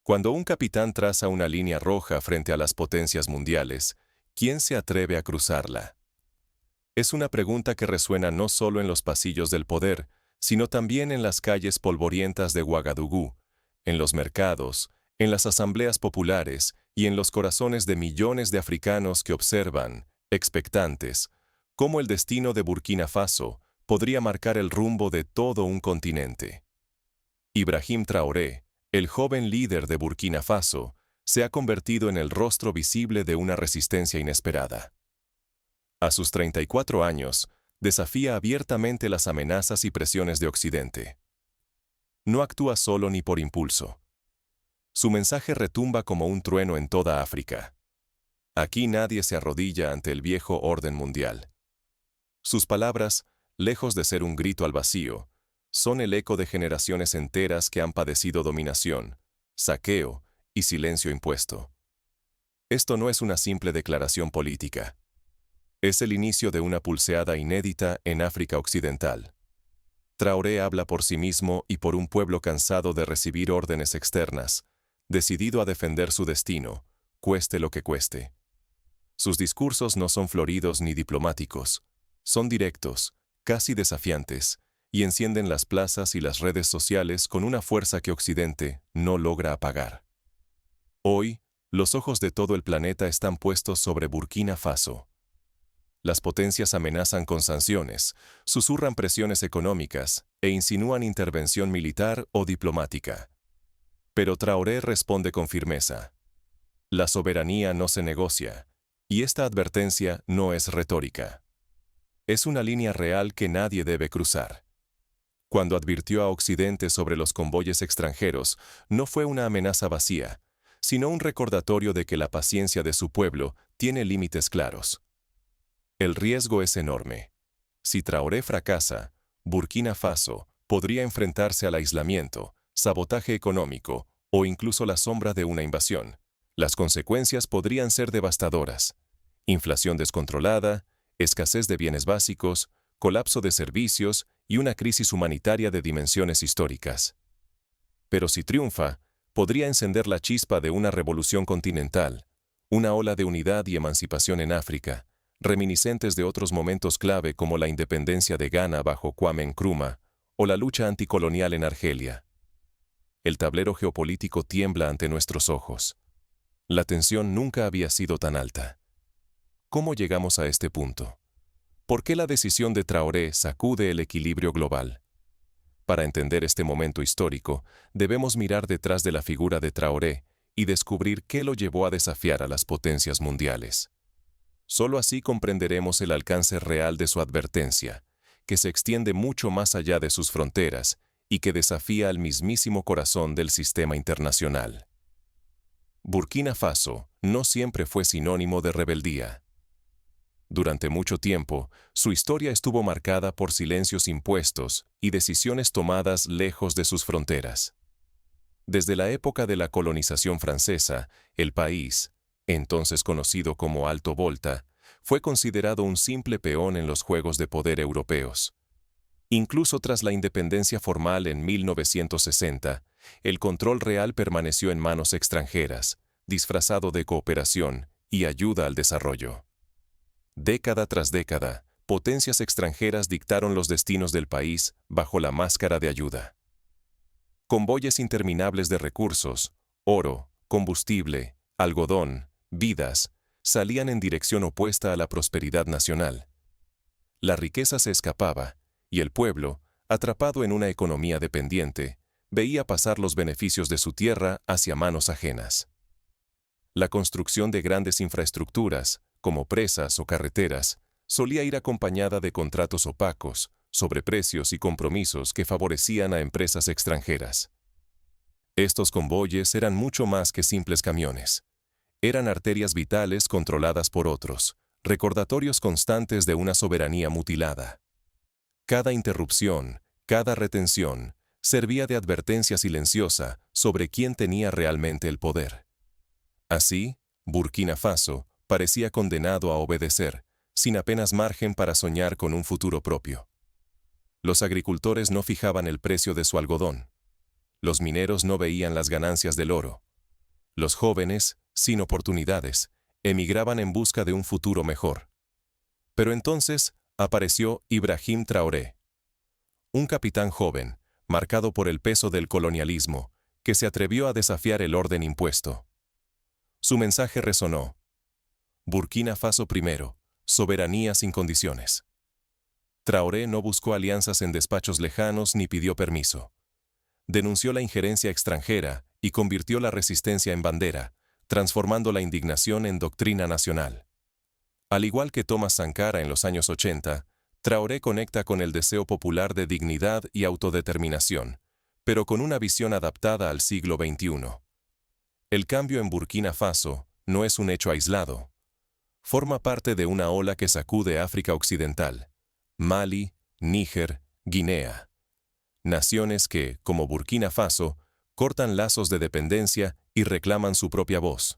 Cuando un capitán traza una línea roja frente a las potencias mundiales, ¿quién se atreve a cruzarla? Es una pregunta que resuena no solo en los pasillos del poder, sino también en las calles polvorientas de Ouagadougou, en los mercados, en las asambleas populares y en los corazones de millones de africanos que observan, expectantes, cómo el destino de Burkina Faso podría marcar el rumbo de todo un continente. Ibrahim Traoré, el joven líder de Burkina Faso, se ha convertido en el rostro visible de una resistencia inesperada. A sus 34 años, desafía abiertamente las amenazas y presiones de Occidente. No actúa solo ni por impulso. Su mensaje retumba como un trueno en toda África. Aquí nadie se arrodilla ante el viejo orden mundial. Sus palabras, lejos de ser un grito al vacío, son el eco de generaciones enteras que han padecido dominación, saqueo y silencio impuesto. Esto no es una simple declaración política. Es el inicio de una pulseada inédita en África Occidental. Traoré habla por sí mismo y por un pueblo cansado de recibir órdenes externas, decidido a defender su destino, cueste lo que cueste. Sus discursos no son floridos ni diplomáticos, son directos, casi desafiantes, y encienden las plazas y las redes sociales con una fuerza que Occidente no logra apagar. Hoy, los ojos de todo el planeta están puestos sobre Burkina Faso. Las potencias amenazan con sanciones, susurran presiones económicas e insinúan intervención militar o diplomática. Pero Traoré responde con firmeza. La soberanía no se negocia, y esta advertencia no es retórica. Es una línea real que nadie debe cruzar. Cuando advirtió a Occidente sobre los convoyes extranjeros, no fue una amenaza vacía, sino un recordatorio de que la paciencia de su pueblo tiene límites claros. El riesgo es enorme. Si Traoré fracasa, Burkina Faso podría enfrentarse al aislamiento, sabotaje económico o incluso la sombra de una invasión. Las consecuencias podrían ser devastadoras. Inflación descontrolada, escasez de bienes básicos, colapso de servicios y una crisis humanitaria de dimensiones históricas. Pero si triunfa, podría encender la chispa de una revolución continental, una ola de unidad y emancipación en África, reminiscentes de otros momentos clave como la independencia de Ghana bajo Kwame Nkrumah o la lucha anticolonial en Argelia. El tablero geopolítico tiembla ante nuestros ojos. La tensión nunca había sido tan alta. ¿Cómo llegamos a este punto? ¿Por qué la decisión de Traoré sacude el equilibrio global? Para entender este momento histórico, debemos mirar detrás de la figura de Traoré y descubrir qué lo llevó a desafiar a las potencias mundiales. Solo así comprenderemos el alcance real de su advertencia, que se extiende mucho más allá de sus fronteras y que desafía al mismísimo corazón del sistema internacional. Burkina Faso no siempre fue sinónimo de rebeldía. Durante mucho tiempo, su historia estuvo marcada por silencios impuestos y decisiones tomadas lejos de sus fronteras. Desde la época de la colonización francesa, el país, entonces conocido como Alto Volta, fue considerado un simple peón en los juegos de poder europeos. Incluso tras la independencia formal en 1960, el control real permaneció en manos extranjeras, disfrazado de cooperación y ayuda al desarrollo. Década tras década, potencias extranjeras dictaron los destinos del país bajo la máscara de ayuda. Convoyes interminables de recursos, oro, combustible, algodón, vidas, salían en dirección opuesta a la prosperidad nacional. La riqueza se escapaba, y el pueblo, atrapado en una economía dependiente, veía pasar los beneficios de su tierra hacia manos ajenas. La construcción de grandes infraestructuras, como presas o carreteras, solía ir acompañada de contratos opacos, sobreprecios y compromisos que favorecían a empresas extranjeras. Estos convoyes eran mucho más que simples camiones. Eran arterias vitales controladas por otros, recordatorios constantes de una soberanía mutilada. Cada interrupción, cada retención, servía de advertencia silenciosa sobre quién tenía realmente el poder. Así, Burkina Faso parecía condenado a obedecer, sin apenas margen para soñar con un futuro propio. Los agricultores no fijaban el precio de su algodón. Los mineros no veían las ganancias del oro. Los jóvenes, sin oportunidades, emigraban en busca de un futuro mejor. Pero entonces apareció Ibrahim Traoré, un capitán joven, marcado por el peso del colonialismo, que se atrevió a desafiar el orden impuesto. Su mensaje resonó: Burkina Faso primero, soberanía sin condiciones. Traoré no buscó alianzas en despachos lejanos ni pidió permiso. Denunció la injerencia extranjera y convirtió la resistencia en bandera, transformando la indignación en doctrina nacional. Al igual que Thomas Sankara en los años 80, Traoré conecta con el deseo popular de dignidad y autodeterminación, pero con una visión adaptada al siglo XXI. El cambio en Burkina Faso no es un hecho aislado. Forma parte de una ola que sacude África Occidental, Mali, Níger, Guinea. Naciones que, como Burkina Faso, cortan lazos de dependencia y reclaman su propia voz.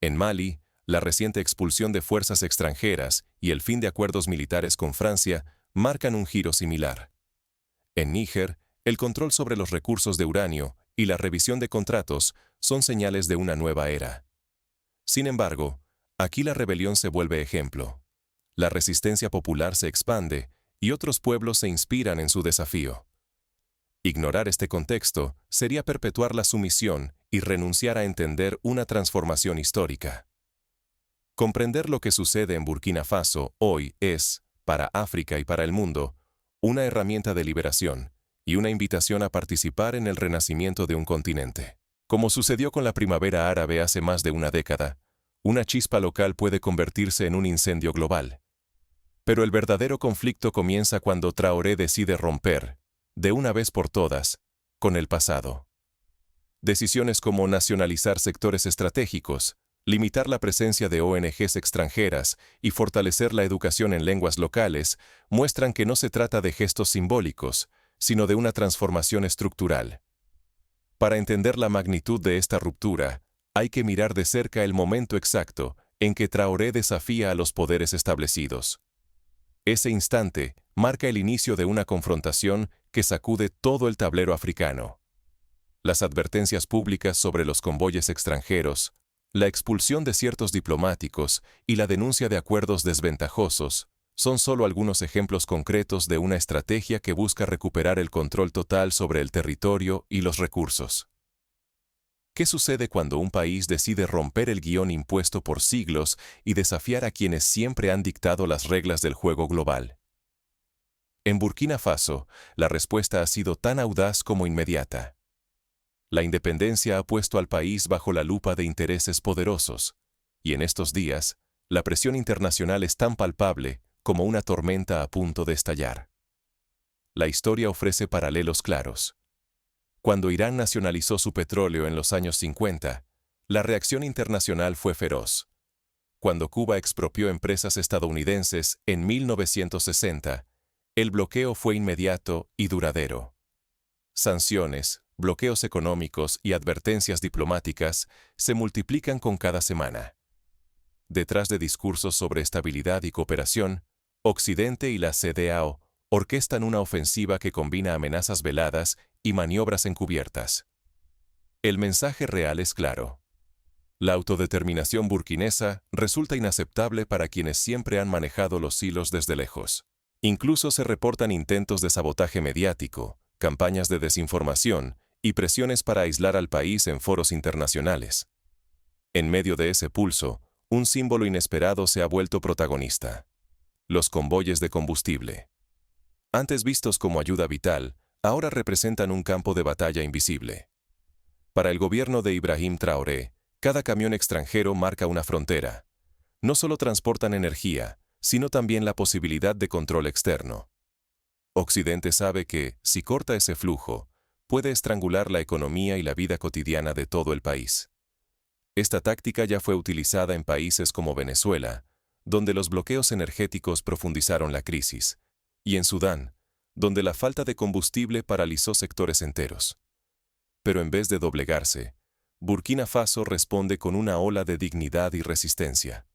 En Mali, la reciente expulsión de fuerzas extranjeras y el fin de acuerdos militares con Francia marcan un giro similar. En Níger, el control sobre los recursos de uranio y la revisión de contratos son señales de una nueva era. Sin embargo, aquí la rebelión se vuelve ejemplo. La resistencia popular se expande y otros pueblos se inspiran en su desafío. Ignorar este contexto sería perpetuar la sumisión y renunciar a entender una transformación histórica. Comprender lo que sucede en Burkina Faso hoy es, para África y para el mundo, una herramienta de liberación y una invitación a participar en el renacimiento de un continente. Como sucedió con la primavera árabe hace más de una década, una chispa local puede convertirse en un incendio global. Pero el verdadero conflicto comienza cuando Traoré decide romper, de una vez por todas, con el pasado. Decisiones como nacionalizar sectores estratégicos, limitar la presencia de ONGs extranjeras y fortalecer la educación en lenguas locales muestran que no se trata de gestos simbólicos, sino de una transformación estructural. Para entender la magnitud de esta ruptura, hay que mirar de cerca el momento exacto en que Traoré desafía a los poderes establecidos. Ese instante marca el inicio de una confrontación que sacude todo el tablero africano. Las advertencias públicas sobre los convoyes extranjeros, la expulsión de ciertos diplomáticos y la denuncia de acuerdos desventajosos son solo algunos ejemplos concretos de una estrategia que busca recuperar el control total sobre el territorio y los recursos. ¿Qué sucede cuando un país decide romper el guión impuesto por siglos y desafiar a quienes siempre han dictado las reglas del juego global? En Burkina Faso, la respuesta ha sido tan audaz como inmediata. La independencia ha puesto al país bajo la lupa de intereses poderosos, y en estos días, la presión internacional es tan palpable como una tormenta a punto de estallar. La historia ofrece paralelos claros. Cuando Irán nacionalizó su petróleo en los años 50, la reacción internacional fue feroz. Cuando Cuba expropió empresas estadounidenses en 1960, el bloqueo fue inmediato y duradero. Sanciones, bloqueos económicos y advertencias diplomáticas se multiplican con cada semana. Detrás de discursos sobre estabilidad y cooperación, Occidente y la CEDEAO orquestan una ofensiva que combina amenazas veladas y maniobras encubiertas. El mensaje real es claro. La autodeterminación burkinesa resulta inaceptable para quienes siempre han manejado los hilos desde lejos. Incluso se reportan intentos de sabotaje mediático, campañas de desinformación y presiones para aislar al país en foros internacionales. En medio de ese pulso, un símbolo inesperado se ha vuelto protagonista: los convoyes de combustible. Antes vistos como ayuda vital, ahora representan un campo de batalla invisible. Para el gobierno de Ibrahim Traoré, cada camión extranjero marca una frontera. No solo transportan energía, sino también la posibilidad de control externo. Occidente sabe que, si corta ese flujo, puede estrangular la economía y la vida cotidiana de todo el país. Esta táctica ya fue utilizada en países como Venezuela, donde los bloqueos energéticos profundizaron la crisis, y en Sudán, donde la falta de combustible paralizó sectores enteros. Pero en vez de doblegarse, Burkina Faso responde con una ola de dignidad y resistencia.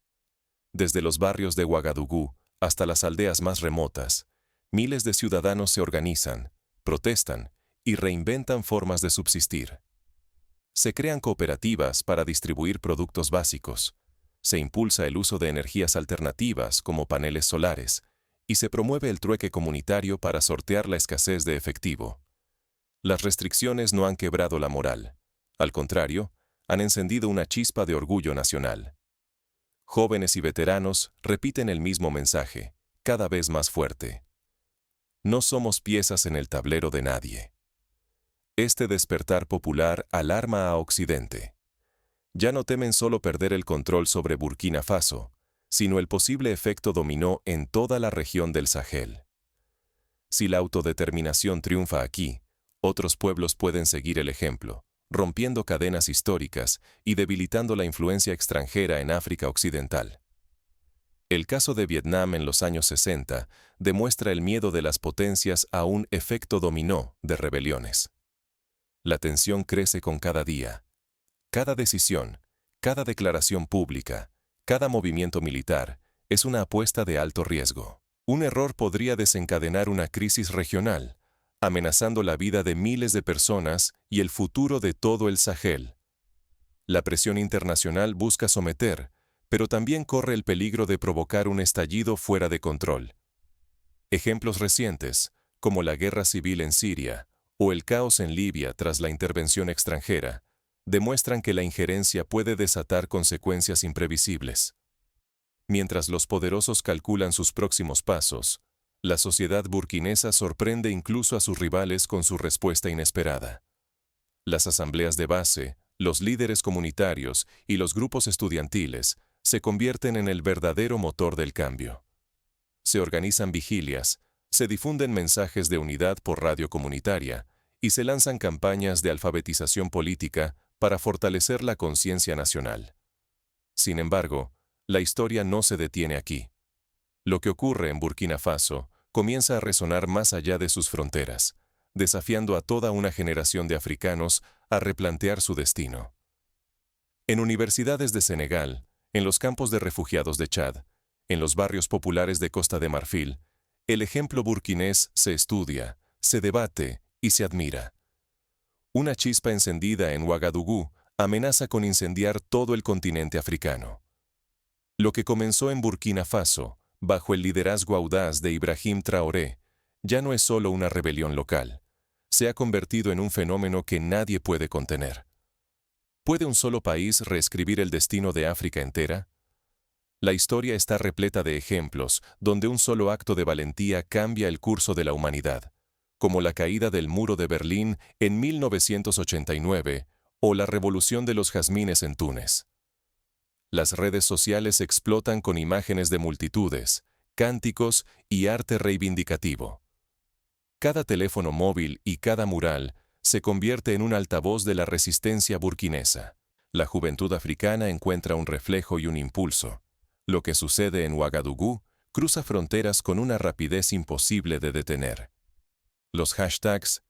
Desde los barrios de Ouagadougou hasta las aldeas más remotas, miles de ciudadanos se organizan, protestan y reinventan formas de subsistir. Se crean cooperativas para distribuir productos básicos. Se impulsa el uso de energías alternativas como paneles solares y se promueve el trueque comunitario para sortear la escasez de efectivo. Las restricciones no han quebrado la moral. Al contrario, han encendido una chispa de orgullo nacional. Jóvenes y veteranos repiten el mismo mensaje, cada vez más fuerte. No somos piezas en el tablero de nadie. Este despertar popular alarma a Occidente. Ya no temen solo perder el control sobre Burkina Faso, sino el posible efecto dominó en toda la región del Sahel. Si la autodeterminación triunfa aquí, otros pueblos pueden seguir el ejemplo, rompiendo cadenas históricas y debilitando la influencia extranjera en África Occidental. El caso de Vietnam en los años 60 demuestra el miedo de las potencias a un efecto dominó de rebeliones. La tensión crece con cada día. Cada decisión, cada declaración pública, cada movimiento militar es una apuesta de alto riesgo. Un error podría desencadenar una crisis regional, amenazando la vida de miles de personas y el futuro de todo el Sahel. La presión internacional busca someter, pero también corre el peligro de provocar un estallido fuera de control. Ejemplos recientes, como la guerra civil en Siria o el caos en Libia tras la intervención extranjera, demuestran que la injerencia puede desatar consecuencias imprevisibles. Mientras los poderosos calculan sus próximos pasos, la sociedad burkinesa sorprende incluso a sus rivales con su respuesta inesperada. Las asambleas de base, los líderes comunitarios y los grupos estudiantiles se convierten en el verdadero motor del cambio. Se organizan vigilias, se difunden mensajes de unidad por radio comunitaria y se lanzan campañas de alfabetización política para fortalecer la conciencia nacional. Sin embargo, la historia no se detiene aquí. Lo que ocurre en Burkina Faso comienza a resonar más allá de sus fronteras, desafiando a toda una generación de africanos a replantear su destino. En universidades de Senegal, en los campos de refugiados de Chad, en los barrios populares de Costa de Marfil, el ejemplo burkinés se estudia, se debate y se admira. Una chispa encendida en Ouagadougou amenaza con incendiar todo el continente africano. Lo que comenzó en Burkina Faso, bajo el liderazgo audaz de Ibrahim Traoré, ya no es solo una rebelión local. Se ha convertido en un fenómeno que nadie puede contener. ¿Puede un solo país reescribir el destino de África entera? La historia está repleta de ejemplos donde un solo acto de valentía cambia el curso de la humanidad, como la caída del muro de Berlín en 1989 o la revolución de los jazmines en Túnez. Las redes sociales explotan con imágenes de multitudes, cánticos y arte reivindicativo. Cada teléfono móvil y cada mural se convierte en un altavoz de la resistencia burkinesa. La juventud africana encuentra un reflejo y un impulso. Lo que sucede en Ouagadougou cruza fronteras con una rapidez imposible de detener. Los hashtags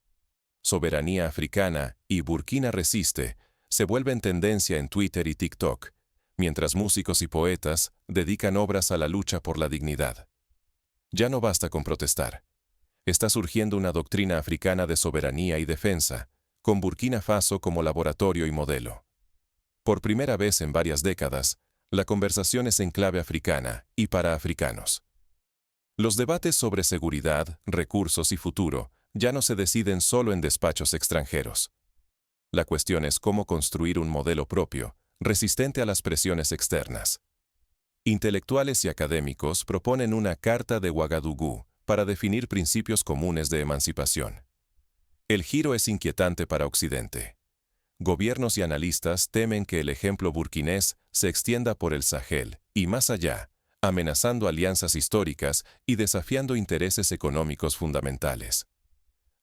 Soberanía Africana y Burkina Resiste se vuelven tendencia en Twitter y TikTok, mientras músicos y poetas dedican obras a la lucha por la dignidad. Ya no basta con protestar. Está surgiendo una doctrina africana de soberanía y defensa, con Burkina Faso como laboratorio y modelo. Por primera vez en varias décadas, la conversación es en clave africana y para africanos. Los debates sobre seguridad, recursos y futuro ya no se deciden solo en despachos extranjeros. La cuestión es cómo construir un modelo propio, resistente a las presiones externas. Intelectuales y académicos proponen una Carta de Ouagadougou para definir principios comunes de emancipación. El giro es inquietante para Occidente. Gobiernos y analistas temen que el ejemplo burkinés se extienda por el Sahel y más allá, amenazando alianzas históricas y desafiando intereses económicos fundamentales.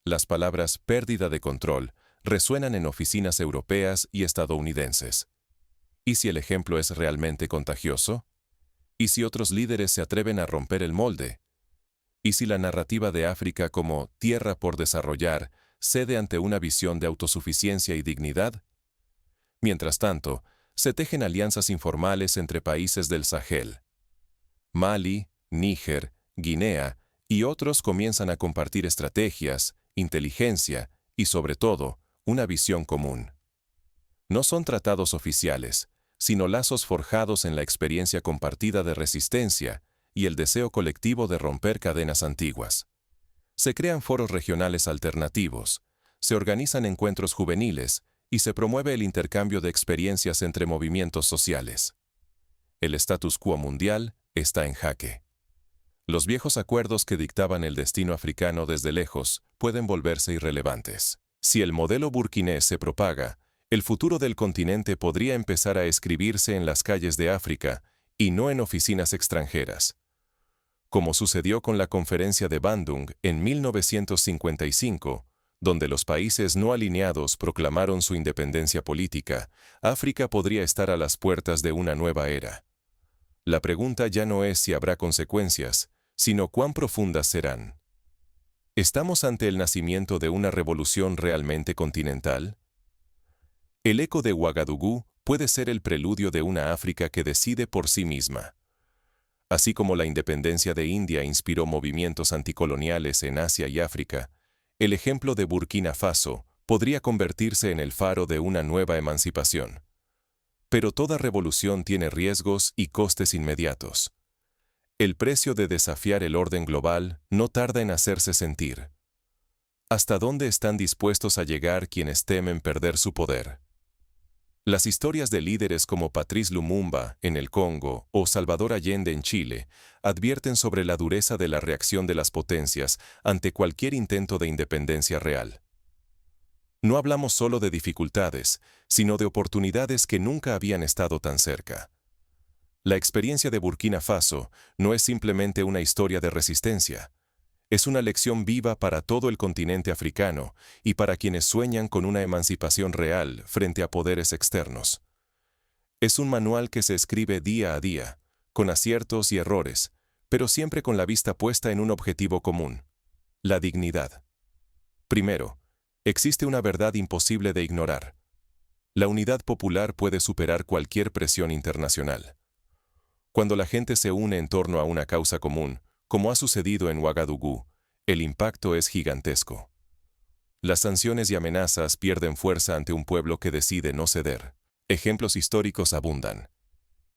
Las palabras pérdida de control resuenan en oficinas europeas y estadounidenses. ¿Y si el ejemplo es realmente contagioso? ¿Y si otros líderes se atreven a romper el molde? ¿Y si la narrativa de África como tierra por desarrollar cede ante una visión de autosuficiencia y dignidad? Mientras tanto, se tejen alianzas informales entre países del Sahel. Mali, Níger, Guinea y otros comienzan a compartir estrategias, inteligencia y, sobre todo, una visión común. No son tratados oficiales, sino lazos forjados en la experiencia compartida de resistencia y el deseo colectivo de romper cadenas antiguas. Se crean foros regionales alternativos, se organizan encuentros juveniles y se promueve el intercambio de experiencias entre movimientos sociales. El status quo mundial está en jaque. Los viejos acuerdos que dictaban el destino africano desde lejos pueden volverse irrelevantes. Si el modelo burkinés se propaga, el futuro del continente podría empezar a escribirse en las calles de África y no en oficinas extranjeras. Como sucedió con la Conferencia de Bandung en 1955, donde los países no alineados proclamaron su independencia política, África podría estar a las puertas de una nueva era. La pregunta ya no es si habrá consecuencias, sino cuán profundas serán. ¿Estamos ante el nacimiento de una revolución realmente continental? El eco de Ouagadougou puede ser el preludio de una África que decide por sí misma. Así como la independencia de India inspiró movimientos anticoloniales en Asia y África, el ejemplo de Burkina Faso podría convertirse en el faro de una nueva emancipación. Pero toda revolución tiene riesgos y costes inmediatos. El precio de desafiar el orden global no tarda en hacerse sentir. ¿Hasta dónde están dispuestos a llegar quienes temen perder su poder? Las historias de líderes como Patrice Lumumba en el Congo o Salvador Allende en Chile advierten sobre la dureza de la reacción de las potencias ante cualquier intento de independencia real. No hablamos solo de dificultades, sino de oportunidades que nunca habían estado tan cerca. La experiencia de Burkina Faso no es simplemente una historia de resistencia. Es una lección viva para todo el continente africano y para quienes sueñan con una emancipación real frente a poderes externos. Es un manual que se escribe día a día, con aciertos y errores, pero siempre con la vista puesta en un objetivo común: la dignidad. Primero, existe una verdad imposible de ignorar. La unidad popular puede superar cualquier presión internacional. Cuando la gente se une en torno a una causa común, como ha sucedido en Ouagadougou, el impacto es gigantesco. Las sanciones y amenazas pierden fuerza ante un pueblo que decide no ceder. Ejemplos históricos abundan.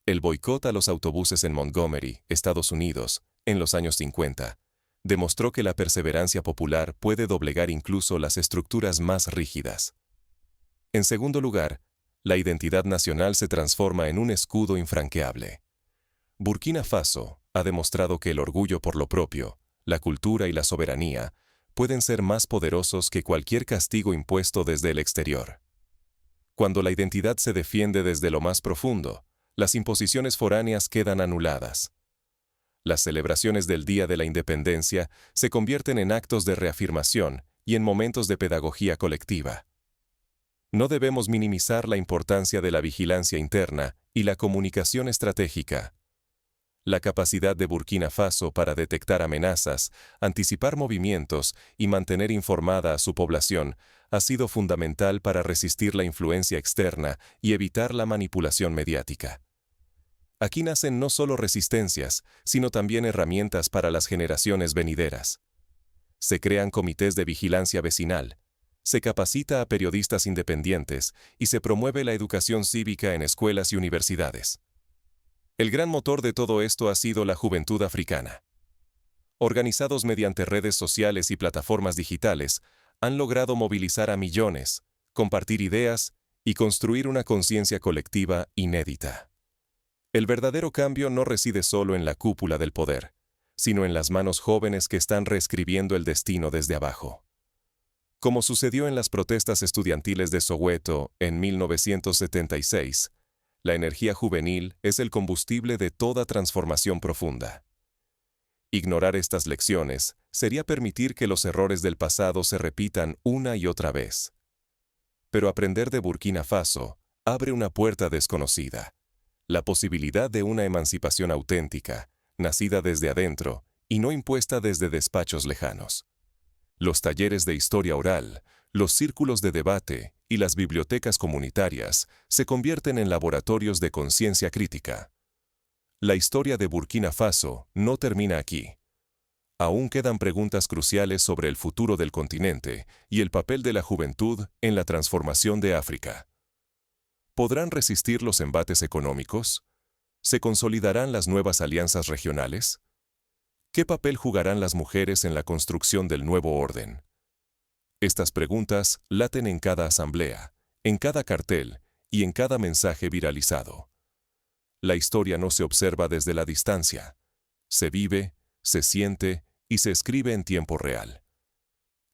El boicot a los autobuses en Montgomery, Estados Unidos, en los años 50, demostró que la perseverancia popular puede doblegar incluso las estructuras más rígidas. En segundo lugar, la identidad nacional se transforma en un escudo infranqueable. Burkina Faso ha demostrado que el orgullo por lo propio, la cultura y la soberanía pueden ser más poderosos que cualquier castigo impuesto desde el exterior. Cuando la identidad se defiende desde lo más profundo, las imposiciones foráneas quedan anuladas. Las celebraciones del Día de la Independencia se convierten en actos de reafirmación y en momentos de pedagogía colectiva. No debemos minimizar la importancia de la vigilancia interna y la comunicación estratégica. La capacidad de Burkina Faso para detectar amenazas, anticipar movimientos y mantener informada a su población ha sido fundamental para resistir la influencia externa y evitar la manipulación mediática. Aquí nacen no solo resistencias, sino también herramientas para las generaciones venideras. Se crean comités de vigilancia vecinal, se capacita a periodistas independientes y se promueve la educación cívica en escuelas y universidades. El gran motor de todo esto ha sido la juventud africana. Organizados mediante redes sociales y plataformas digitales, han logrado movilizar a millones, compartir ideas y construir una conciencia colectiva inédita. El verdadero cambio no reside solo en la cúpula del poder, sino en las manos jóvenes que están reescribiendo el destino desde abajo. Como sucedió en las protestas estudiantiles de Soweto en 1976, la energía juvenil es el combustible de toda transformación profunda. Ignorar estas lecciones sería permitir que los errores del pasado se repitan una y otra vez. Pero aprender de Burkina Faso abre una puerta desconocida: la posibilidad de una emancipación auténtica, nacida desde adentro y no impuesta desde despachos lejanos. Los talleres de historia oral, los círculos de debate y las bibliotecas comunitarias se convierten en laboratorios de conciencia crítica. La historia de Burkina Faso no termina aquí. Aún quedan preguntas cruciales sobre el futuro del continente y el papel de la juventud en la transformación de África. ¿Podrán resistir los embates económicos? ¿Se consolidarán las nuevas alianzas regionales? ¿Qué papel jugarán las mujeres en la construcción del nuevo orden? Estas preguntas laten en cada asamblea, en cada cartel y en cada mensaje viralizado. La historia no se observa desde la distancia. Se vive, se siente y se escribe en tiempo real.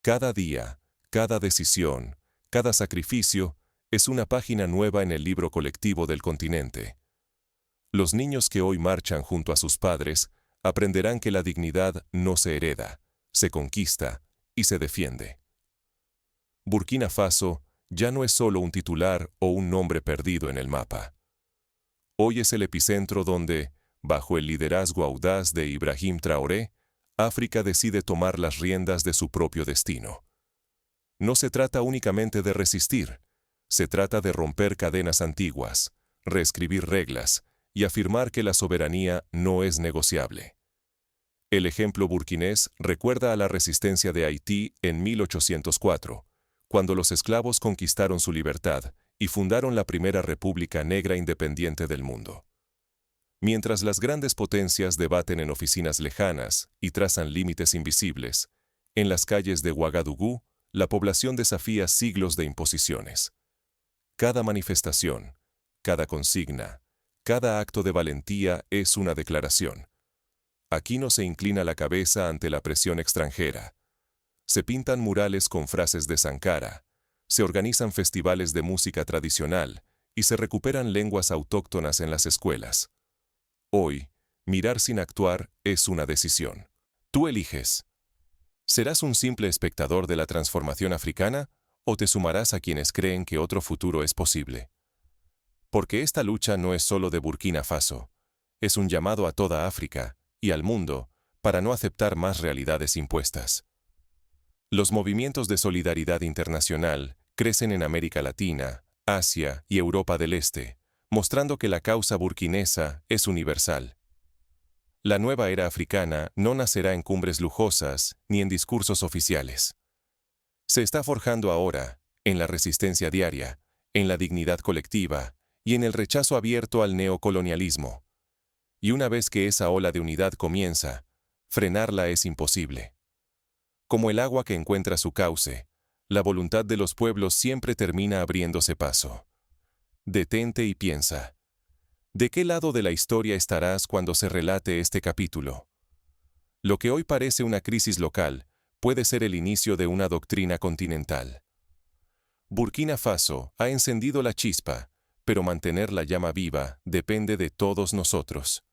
Cada día, cada decisión, cada sacrificio es una página nueva en el libro colectivo del continente. Los niños que hoy marchan junto a sus padres aprenderán que la dignidad no se hereda, se conquista y se defiende. Burkina Faso ya no es solo un titular o un nombre perdido en el mapa. Hoy es el epicentro donde, bajo el liderazgo audaz de Ibrahim Traoré, África decide tomar las riendas de su propio destino. No se trata únicamente de resistir, se trata de romper cadenas antiguas, reescribir reglas y afirmar que la soberanía no es negociable. El ejemplo burkinés recuerda a la resistencia de Haití en 1804, cuando los esclavos conquistaron su libertad y fundaron la primera república negra independiente del mundo. Mientras las grandes potencias debaten en oficinas lejanas y trazan límites invisibles, en las calles de Ouagadougou, la población desafía siglos de imposiciones. Cada manifestación, cada consigna, cada acto de valentía es una declaración. Aquí no se inclina la cabeza ante la presión extranjera. Se pintan murales con frases de Sankara, se organizan festivales de música tradicional y se recuperan lenguas autóctonas en las escuelas. Hoy, mirar sin actuar es una decisión. Tú eliges. ¿Serás un simple espectador de la transformación africana o te sumarás a quienes creen que otro futuro es posible? Porque esta lucha no es solo de Burkina Faso, es un llamado a toda África y al mundo para no aceptar más realidades impuestas. Los movimientos de solidaridad internacional crecen en América Latina, Asia y Europa del Este, mostrando que la causa burkinesa es universal. La nueva era africana no nacerá en cumbres lujosas ni en discursos oficiales. Se está forjando ahora, en la resistencia diaria, en la dignidad colectiva y en el rechazo abierto al neocolonialismo. Y una vez que esa ola de unidad comienza, frenarla es imposible. Como el agua que encuentra su cauce, la voluntad de los pueblos siempre termina abriéndose paso. Detente y piensa. ¿De qué lado de la historia estarás cuando se relate este capítulo? Lo que hoy parece una crisis local puede ser el inicio de una doctrina continental. Burkina Faso ha encendido la chispa, pero mantener la llama viva depende de todos nosotros.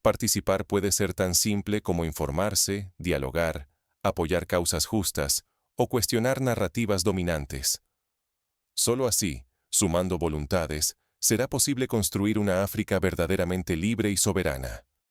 Participar puede ser tan simple como informarse, dialogar, apoyar causas justas o cuestionar narrativas dominantes. Solo así, sumando voluntades, será posible construir una África verdaderamente libre y soberana.